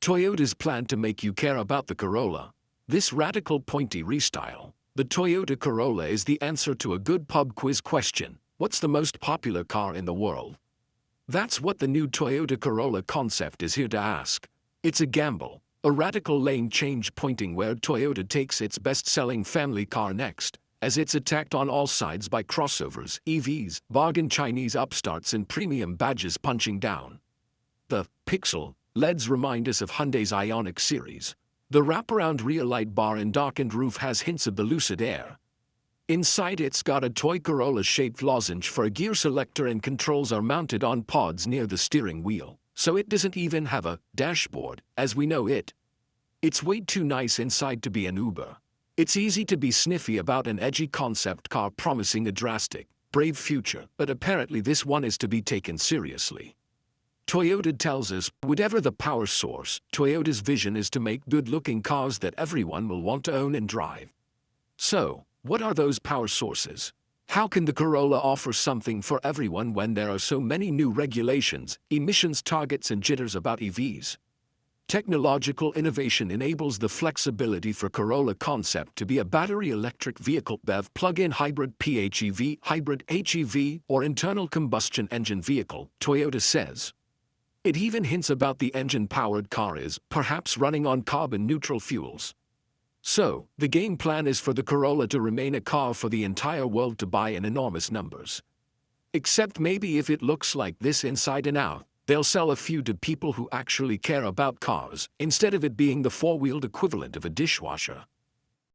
Toyota's plan to make you care about the Corolla. This radical pointy restyle. The Toyota Corolla is the answer to a good pub quiz question: what's the most popular car in the world? That's what the new Toyota Corolla concept is here to ask. It's a gamble, a radical lane change pointing where Toyota takes its best-selling family car next, as it's attacked on all sides by crossovers, EVs, bargain Chinese upstarts and premium badges punching down. The Pixel LEDs remind us of Hyundai's Ioniq series. The wraparound rear light bar and darkened roof has hints of the Lucid Air. Inside it's got a toy Corolla-shaped lozenge for a gear selector, and controls are mounted on pods near the steering wheel, so it doesn't even have a dashboard, as we know it. It's way too nice inside to be an Uber. It's easy to be sniffy about an edgy concept car promising a drastic, brave future, but apparently this one is to be taken seriously. Toyota tells us, whatever the power source, Toyota's vision is to make good-looking cars that everyone will want to own and drive. So, what are those power sources? How can the Corolla offer something for everyone when there are so many new regulations, emissions targets and jitters about EVs? Technological innovation enables the flexibility for Corolla concept to be a battery electric vehicle, BEV, plug-in hybrid, PHEV, hybrid HEV, or internal combustion engine vehicle, Toyota says. It even hints about the engine-powered car is perhaps running on carbon-neutral fuels. So, the game plan is for the Corolla to remain a car for the entire world to buy in enormous numbers. Except maybe if it looks like this inside and out, they'll sell a few to people who actually care about cars, instead of it being the four-wheeled equivalent of a dishwasher.